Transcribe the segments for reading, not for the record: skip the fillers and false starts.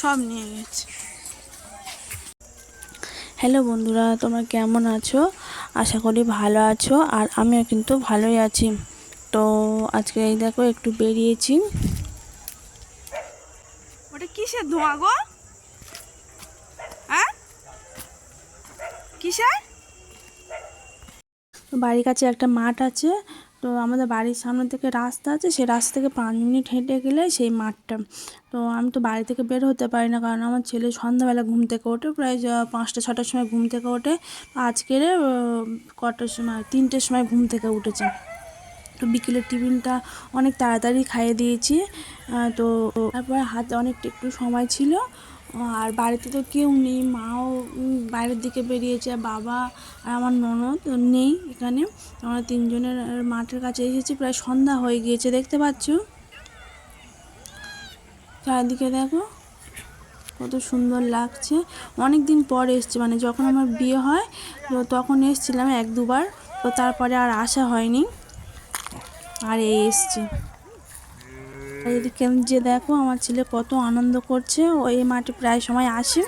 সব নিয়ে গেছে। হ্যালো বন্ধুরা, তোমরা কেমন আছো? আশা করি ভালো আছো, আর আমিও কিন্তু ভালোই আছি। তো আজকে এই দেখো একটু বেরিয়েছি। ওটা কিসের ধোঁয়া গো? হ্যাঁ, কিসের? বাড়ির কাছে একটা মাঠ আছে, তো আমাদের বাড়ির সামনে থেকে রাস্তা আছে, সেই রাস্তা থেকে 5 মিনিট হেঁটে গেলে সেই মাঠটা। তো আমি তো বাড়ি থেকে বের হতে পারি না, কারণ আমার ছেলে সন্ধ্যাবেলা ঘুম থেকে ওঠে, প্রায় 5টা 6টার সময় ঘুম থেকে ওঠে। আজকের কটার সময়, 3টের সময় ঘুম থেকে উঠেছে। তো বিকেলের টিফিনটা অনেক তাড়াতাড়ি খাইয়ে দিয়েছি। তো তারপরে হাতে অনেকটা একটু সময় ছিল, আর বাড়িতে তো কেউ নেই, মাও বাইরের দিকে বেরিয়েছে, বাবা আর আমার ননদ নেই এখানে। আমরা তিনজনের মাঠের কাছে এসেছি, প্রায় সন্ধ্যা হয়ে গিয়েছে, দেখতে পাচ্ছ চারিদিকে দেখো কত সুন্দর লাগছে। অনেক দিন পর এসছি, মানে যখন আমার বিয়ে হয় তো তখন এসছিলাম 1-2বার, তো তারপরে আর আসা হয়নি, আর এই এসছি। আর এদিকে যে দেখো আমার ছেলে কত আনন্দ করছে, ও এই মাঠে প্রায় সময় আসে।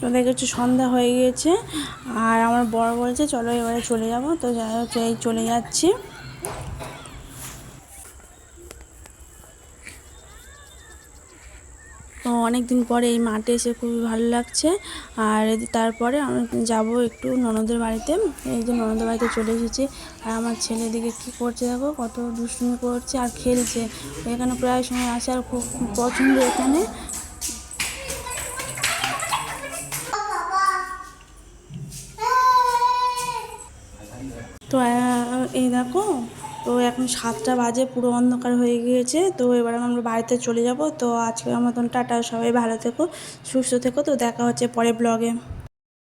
তো দেখেছি সন্ধ্যা হয়ে গিয়েছে, আর আমার বড় বলেছে চলো এবারে চলে যাব। তো যাই হোক, এই চলে যাচ্ছি। তো অনেক দিন পরে এই মাঠে এসে খুবই ভালো লাগছে। আর তারপরে আমি যাব একটু ননদের বাড়িতে। এই যে ননদের বাড়িতে চলে এসেছি, আর আমার ছেলে দিকে কী করছে দেখো, কত দুষ্টুমি করছে আর খেলছে। এখানে প্রায় সময় আসে, আর খুব পছন্দ এখানে। তো এই দেখো, তো এখন 7টা বাজে, পুরো অন্ধকার হয়ে গিয়েছে। তো এবার আমরা বাড়িতে চলে যাব। তো আজকের মতন টাটা, সবাই ভালো থেকো, সুস্থ থেকো। তো দেখা হচ্ছে পরে ব্লগে।